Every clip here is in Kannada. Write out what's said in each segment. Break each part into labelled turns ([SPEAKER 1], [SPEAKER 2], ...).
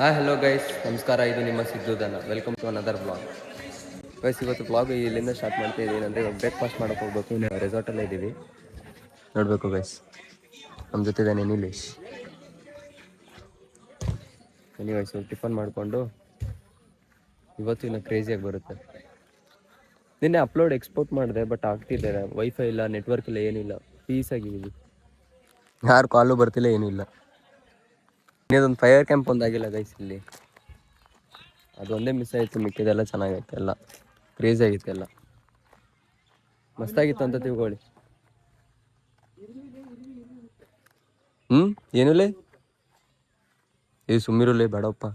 [SPEAKER 1] ಹಾಯ್ ಹಲೋ ಗೈಸ್, ನಮಸ್ಕಾರ. ಇದು ನಿಮ್ಮ ಸಿದ್ದುದನ. Welcome to another vlog. Guys, ಇವತ್ತು ಬ್ಲಾಗ್ ಇಲ್ಲಿಂದ ಸ್ಟಾರ್ಟ್ ಮಾಡ್ತಾ ಇದ್ದೀನಿ. ಅಂದರೆ ಬ್ರೇಕ್ಫಾಸ್ಟ್ ಮಾಡೋಕೆ ಹೋಗ್ಬೇಕು. ನಾವು ರೆಸಾರ್ಟಲ್ಲೇ ಇದ್ದೀವಿ, ನೋಡಬೇಕು ಗೈಸ್. ನಮ್ಮ ಜೊತೆ ಇದ್ದಾನೆ ನೀಲೇಶ್. ಬನ್ನಿ ಗೈಸ್, ಟಿಫನ್ ಮಾಡಿಕೊಂಡು ಇವತ್ತು ಇನ್ನು ಕ್ರೇಜಿಯಾಗಿ ಬರುತ್ತೆ. ನಿನ್ನೆ ಅಪ್ಲೋಡ್ ಎಕ್ಸ್ಪೋರ್ಟ್ ಮಾಡಿದೆ, ಬಟ್ ಆಗ್ತಿದ್ದಾರೆ. ವೈಫೈ ಇಲ್ಲ, ನೆಟ್ವರ್ಕ್ ಇಲ್ಲ, ಏನಿಲ್ಲ. ಪೀಸ್ ಆಗಿದ್ದೀವಿ, ಯಾರು ಕಾಲು ಬರ್ತಿಲ್ಲ, ಏನೂ ಇಲ್ಲ. ಇನ್ನೊಂದು ಫೈರ್ ಕ್ಯಾಂಪ್ ಒಂದಾಗಿಲ್ಲ ಗೈಸ್ ಇಲ್ಲಿ. ಅದೊಂದೇ ಮಿಸ್ ಆಯಿತು, ಮಿಕ್ಕಿದೆಲ್ಲ ಚೆನ್ನಾಗೈತೆ. ಎಲ್ಲ ಕ್ರೇಜಿ ಆಗಿತ್ತು, ಎಲ್ಲ ಮಸ್ತಾಗಿತ್ತು ಅಂತ ತಿಳ್ಕೊಳ್ಳಿ. ಏನುಲೇ ಸುಮ್ಮಿರುಲೇ ಬೇಡಪ್ಪ.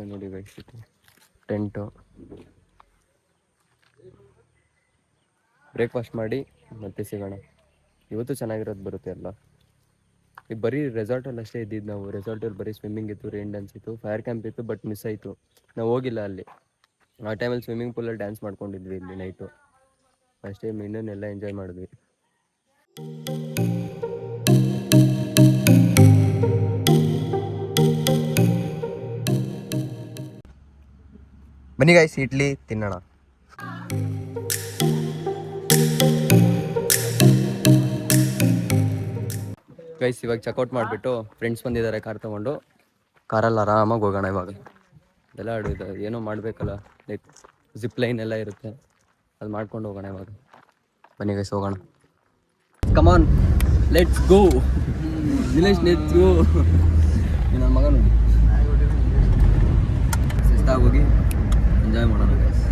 [SPEAKER 1] ನೋಡಿ ಗೈಸ್, ಟೆಂಟು. ಬ್ರೇಕ್ಫಾಸ್ಟ್ ಮಾಡಿ ಮತ್ತೆ ಸಿಗೋಣ. ಇವತ್ತು ಚೆನ್ನಾಗಿರೋದು ಬರುತ್ತೆ ಎಲ್ಲ. ಈಗ ಬರೀ ರೆಸಾರ್ಟಲ್ಲಿ ಅಷ್ಟೇ ಇದ್ದಿದ್ದು ನಾವು. ರೆಸಾರ್ಟಲ್ಲಿ ಬರೀ ಸ್ವಿಮ್ಮಿಂಗ್ ಇತ್ತು, ರೈನ್ ಡ್ಯಾನ್ಸ್ ಇತ್ತು, ಫೈರ್ ಕ್ಯಾಂಪ್ ಇತ್ತು, ಬಟ್ ಮಿಸ್ ಆಯಿತು. ನಾವು ಹೋಗಿಲ್ಲ ಅಲ್ಲಿ. ಆ ಟೈಮಲ್ಲಿ ಸ್ವಿಮ್ಮಿಂಗ್ ಪೂಲಲ್ಲಿ ಡ್ಯಾನ್ಸ್ ಮಾಡ್ಕೊಂಡಿದ್ವಿ ಇಲ್ಲಿ ನೈಟು ಅಷ್ಟೇ. ಇನ್ನೊಂದೆಲ್ಲ ಎಂಜಾಯ್ ಮಾಡಿದ್ವಿ. ಬನ್ನಿ ಗಾಯ್ಸ್, ಇಡ್ಲಿ ತಿನ್ನೋಣ. ಗೈಸ್, ಇವಾಗ ಚೆಕ್ಔಟ್ ಮಾಡಿಬಿಟ್ಟು ಫ್ರೆಂಡ್ಸ್ ಬಂದಿದ್ದಾರೆ ಕಾರ್ ತೊಗೊಂಡು. ಕಾರಲ್ಲಿ ಆರಾಮಾಗಿ ಹೋಗೋಣ. ಇವಾಗ ಎಲ್ಲ ಆಡೋದು ಏನೋ ಮಾಡಬೇಕಲ್ಲ, ಲೈಕ್ ಜಿಪ್ ಲೈನ್ ಎಲ್ಲ ಇರುತ್ತೆ, ಅದು ಮಾಡ್ಕೊಂಡು ಹೋಗೋಣ ಇವಾಗ. ಬನ್ನಿ ಗೈಸ್, ಹೋಗೋಣ. Come on, let's go. Dinesh, let's go. ನನ್ನ ಮಗ ನೋಡಿ, ಶಿಸ್ತಾಗಿ ಹೋಗಿ ಎಂಜಾಯ್ ಮಾಡೋಣ ಗೈಸ್.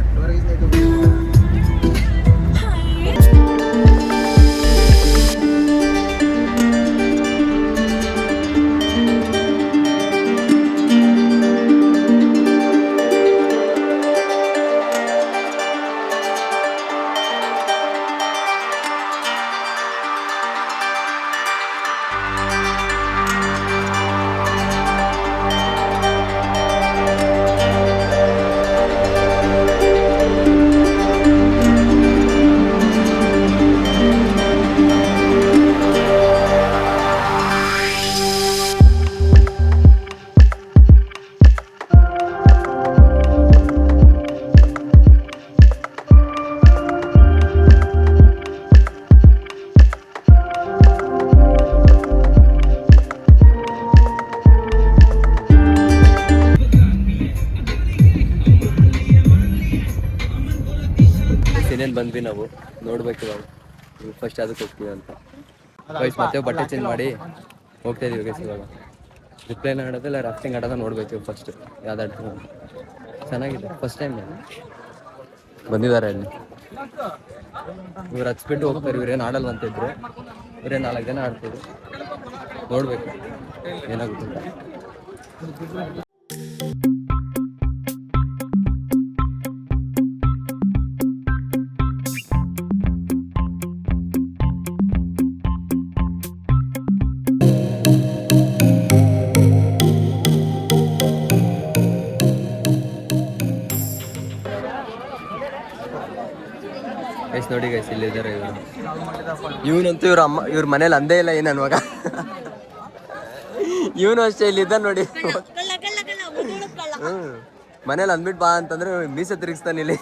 [SPEAKER 1] ಇನ್ನೇನು ಬಂದ್ವಿ ನಾವು, ನೋಡ್ಬೇಕು ಇವಾಗ. ಫಸ್ಟ್ ಅದಕ್ಕೆ ಹೋಗ್ತೀವಿ ಅಂತ ಗೈಸ್. ಮತ್ತೆ ಬಟ್ಟೆ ಚೇಂಜ್ ಮಾಡಿ ಹೋಗ್ತಾ ಇದೀವಿ ಗೈಸ್. ಇವಾಗ ರಿಪ್ಲೈನ್ ಆಡೋದಿಲ್ಲ, ರಾಫ್ಟಿಂಗ್ ಆಡೋದ ನೋಡ್ಬೇಕು ಫಸ್ಟ್. ಯಾವ್ದಾಡ್ತೀವಿ ಚೆನ್ನಾಗಿದೆ. ಫಸ್ಟ್ ಟೈಮ್ ಬಂದಿದ್ದಾರೆ ಅಲ್ಲಿ. ಇವ್ರು ಹಚ್ಬಿಟ್ಟು ಹೋಗ್ತಾರೆ. ಇವ್ರೇನು ಆಡಲ್ಲ ಅಂತಿದ್ರು, ಇವರೇ 4 ಜನ ಆಡ್ತಿದ್ರು. ನೋಡ್ಬೇಕು ಏನಾಗುತ್ತೆ. ಗೈಸ್ ನೋಡಿ ಗೈಸ್, ಇಲ್ಲಿದ್ದಾರೆ ಇವರು. ಇವನಂತೂ ಇವ್ರ ಮನೇಲಿ ಅಂದೇ ಇಲ್ಲ ಏನು ಅನ್ವಾಗ. ಇವನು ಅಷ್ಟೇ ಇಲ್ಲಿದ್ದ ನೋಡಿ. ಮನೇಲಿ ಅಂದ್ಬಿಟ್ಟು ಬಾ ಅಂತಂದ್ರೆ ಮೀಸೆ ತಿರುಗಿಸ್ತಾನೆ ಇಲ್ಲಿ.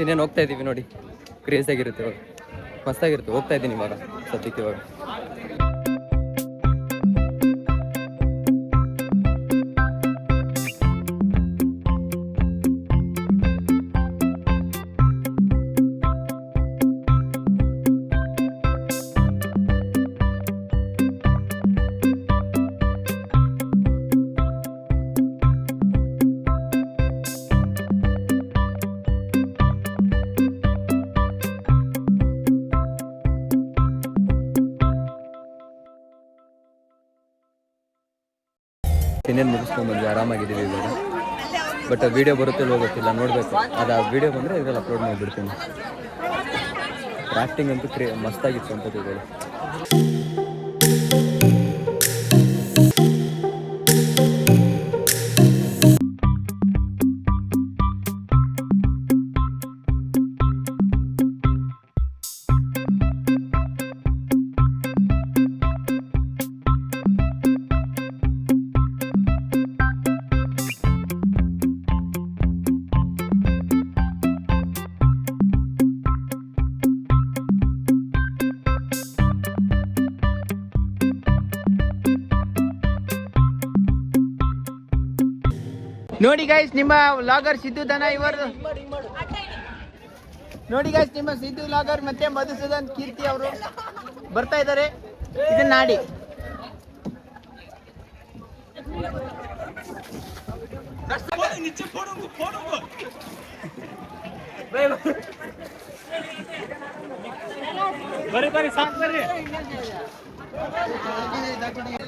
[SPEAKER 1] ಇನ್ನೇನು ಹೋಗ್ತಾ ಇದೀವಿ ನೋಡಿ. ಕ್ರೇಜ್ ಆಗಿರುತ್ತೆ ಇವಾಗ, ಮಸ್ತಾಗಿರುತ್ತೆ. ಹೋಗ್ತಾ ಇದ್ದೀನಿ ಇವಾಗ ಸದ್ಯಕ್ಕೆ. ಇವಾಗ ಇನ್ನೇನು ಮುಗಿಸ್ಕೊಂಡ್ಬಂದ್ವಿ, ಆರಾಮಾಗಿದ್ದೀವಿ ಇವಾಗ. ಬಟ್ ವೀಡಿಯೋ ಬರುತ್ತೆ ಹೋಗುತ್ತಿಲ್ಲ, ನೋಡಬೇಕು. ಅದು ಆ ವೀಡಿಯೋ ಬಂದರೆ ಇದರಲ್ಲಿ ಅಪ್ಲೋಡ್ ಮಾಡಿಬಿಡ್ತೀನಿ. ರಾಫ್ಟಿಂಗ್ ಅಂತೂ ಮಸ್ತಾಗಿತ್ತು ಅಂತ ತಿಳ್ಕೊಳ್ಳಿ.
[SPEAKER 2] ನೋಡಿ ಗೈಸ್ ನಿಮ್ಮ ವ್ಲಾಗರ್ ಸಿದ್ದು ದನ ಇವರು ನೋಡಿ ಗೈಸ್ ನಿಮ್ಮ ಸಿದ್ದು ವ್ಲಾಗರ್ ಮತ್ತೆ ಮಧುಸೂದನ್ ಕೀರ್ತಿ ಅವರು ಬರ್ತಾ ಇದ್ದಾರೆ ಇದನ್ನ ನಾಡಿ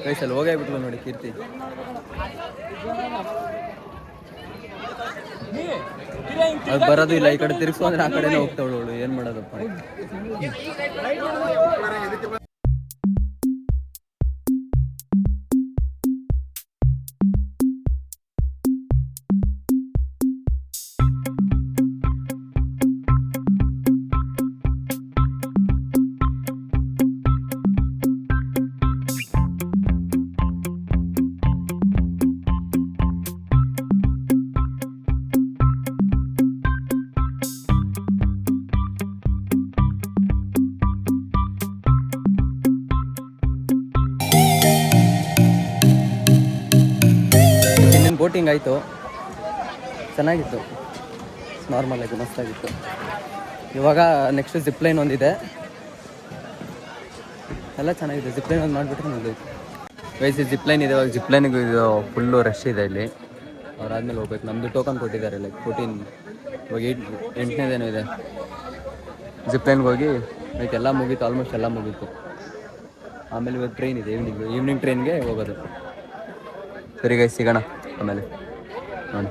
[SPEAKER 1] ವಯಸ್ಸಲ್ಲಿ ಹೋಗಾಗ್ಬಿಟ್ಲು ನೋಡಿ ಕೀರ್ತಿ. ಅದು ಬರೋದು ಇಲ್ಲ, ಈ ಕಡೆ ತಿರ್ಗಿಸು ಅಂದ್ರೆ ಆ ಕಡೆನೇ ಹೋಗ್ತಾವಳು ಅವಳು. ಏನ್ ಮಾಡೋದಪ್ಪ. ಬೋಟಿಂಗ್ ಆಯಿತು, ಚೆನ್ನಾಗಿತ್ತು, ನಾರ್ಮಲ್ ಆಗಿ ಮಸ್ತಾಗಿತ್ತು. ಇವಾಗ ನೆಕ್ಸ್ಟ್ ಜಿಪ್ಲೈನ್ ಒಂದಿದೆ, ಎಲ್ಲ ಚೆನ್ನಾಗಿದೆ. ಜಿಪ್ಲೈನ್ ಒಂದು ಮಾಡಿಬಿಟ್ರೆ ಮುಗಿದೋಯ್ತು. ವಯಸ್ಸು ಜಿಪ್ಲೈನ್ ಇದೆ, ಇವಾಗ ಜಿಪ್ಲೈನಿಗೂ ಇದು ಫುಲ್ಲು ರಶ್ ಇದೆ ಇಲ್ಲಿ. ಅವ್ರಾದ್ಮೇಲೆ ಹೋಗ್ಬೇಕು. ನಮ್ಮದು ಟೋಕನ್ ಕೊಟ್ಟಿದ್ದಾರೆ, ಲೈಕ್ 14 ಇವಾಗ 8ನೇದೇನೋ ಇದೆ. ಜಿಪ್ಲೈನ್ಗೆ ಹೋಗಿ ಲೈಕ್ ಎಲ್ಲ ಮುಗೀತು, ಆಲ್ಮೋಸ್ಟ್ ಎಲ್ಲ ಮುಗೀತು. ಆಮೇಲೆ ಇವಾಗ ಟ್ರೈನ್ ಇದೆ, ಈವ್ನಿಂಗ್ ಟ್ರೈನ್ಗೆ ಹೋಗೋದು. ಸರಿ ಗೈಸ್, ಸಿಗೋಣ ಆಮೇಲೆ ನೋಡಿ.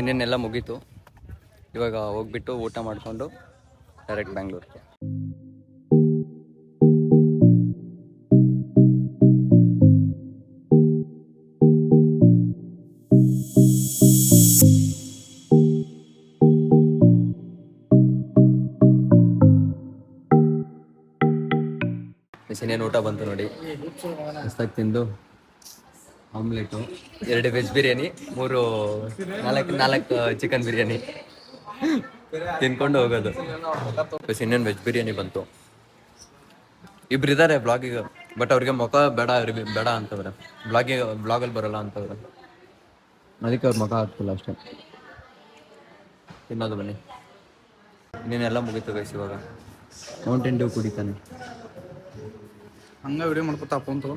[SPEAKER 1] ಇನ್ನೇನೆಲ್ಲ ಮುಗೀತು. ಇವಾಗ ಹೋಗ್ಬಿಟ್ಟು ಊಟ ಮಾಡಿಕೊಂಡು ಡೈರೆಕ್ಟ್ ಬ್ಯಾಂಗ್ಳೂರ್ಗೆ. ಇನ್ನೇನು ಊಟ ಬಂತು ನೋಡಿ, ಮಸ್ತಾಗಿ ತಿಂದು omelette, 2 veg biryani, 4 chicken biryani ತಿನ್ಕೊಂಡು ಹೋಗೋದು. ಇನ್ನೇನು ವೆಜ್ ಬಿರಿಯಾನಿ ಬಂತು. ಇಬ್ರು ಇದ್ದಾರೆ ಬ್ಲಾಗಿಗೆ, ಬಟ್ ಅವ್ರಿಗೆ ಮುಖ ಬೇಡ ಅಂತವ್ರೆ, ಬ್ಲಾಗಲ್ಲಿ ಬರೋಲ್ಲ ಅಂತವ್ರೆ. ಅದಕ್ಕೆ ಅವ್ರ ಮುಖ ಆಗ್ತಿಲ್ಲ ಅಷ್ಟೇ. ತಿನ್ನೋದು ಬನ್ನಿ. ಇನ್ನೇನೆಲ್ಲ ಮುಗೀತು ಗೈಸ್. ಇವಾಗ ಮೌಂಟೇನ್ ಡ್ಯೂ ಕುಡಿತಾನೆ,
[SPEAKER 3] ಹಂಗ ವಿಡಿಯೋ ಮಾಡ್ಕೊತಾ ಫೋನ್ ತಗೋ.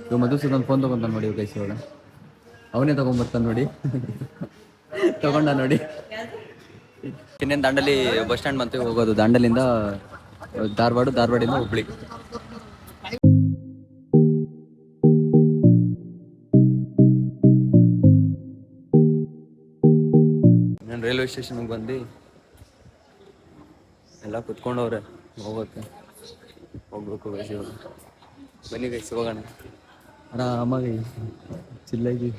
[SPEAKER 1] ಇವ್ ಮಧುಸೂದನ್ ಫೋನ್ ತಗೊಂಡ ನೋಡಿ ಗೈಸ್. ಇವಾಗ ಅವನೇ ತಗೊಂಡ್ಬರ್ತಾನೆ ನೋಡಿ. ತಗೊಂಡ ನೋಡಿ. ಇನ್ನೇನು ದಾಂಡಲಿ ಬಸ್ ಸ್ಟ್ಯಾಂಡ್ ಮತ್ತೆ ಹೋಗೋದು. ದಾಂಡಲಿಂದ ಧಾರವಾಡಿಂದ ಹುಬ್ಳಿ. ನಾನು ರೈಲ್ವೆ ಸ್ಟೇಷನ್ಗೆ ಬಂದು ಎಲ್ಲ ಕುತ್ಕೊಂಡವ್ರೆ, ಹೋಗ್ಬೇಕು ಗೈಸ್. ಇವಾಗ ಬನ್ನಿ ಗೈಸ್, ಹೋಗೋಣ ಆರಾಮಾಗಿ ಚಿಲ್ಲಾಗಿ.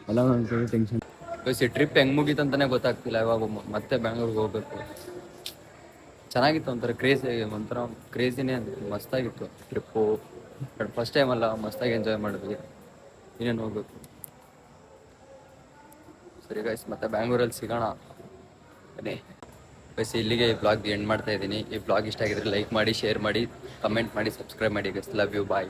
[SPEAKER 1] ಎಲ್ಲ ಒಂದು ಟೆನ್ಷನ್ ಗೈಸ್. ಟ್ರಿಪ್ ಹೆಂಗೆ ಮುಗೀತು ಅಂತಲೇ ಗೊತ್ತಾಗ್ತಿಲ್ಲ. ಇವಾಗ ಮತ್ತೆ ಬ್ಯಾಂಗ್ಳೂರ್ಗೆ ಹೋಗ್ಬೇಕು. ಚೆನ್ನಾಗಿತ್ತು, ಒಂಥರ ಕ್ರೇಜಿನೇ ಅಂತ. ಮಸ್ತಾಗಿತ್ತು ಟ್ರಿಪ್ಪು. ಫಸ್ಟ್ ಟೈಮ್ ಅಲ್ಲ, ಮಸ್ತಾಗಿ ಎಂಜಾಯ್ ಮಾಡಿದ್ವಿ. ಇನ್ನೇನು ಹೋಗ್ಬೇಕು. ಸರಿ ಗೈಸ್, ಮತ್ತೆ ಬ್ಯಾಂಗ್ಳೂರಲ್ಲಿ ಸಿಗೋಣ ಬನ್ನಿ ಗೈಸ್. ಇಲ್ಲಿಗೆ ಈ ಬ್ಲಾಗ್ ಎಂಡ್ ಮಾಡ್ತಾ ಇದ್ದೀನಿ. ಈ ಬ್ಲಾಗ್ ಇಷ್ಟ ಆಗಿದ್ರೆ ಲೈಕ್ ಮಾಡಿ, ಶೇರ್ ಮಾಡಿ, ಕಮೆಂಟ್ ಮಾಡಿ, ಸಬ್ಸ್ಕ್ರೈಬ್ ಮಾಡಿ ಗೈಸ್. Love you, bye.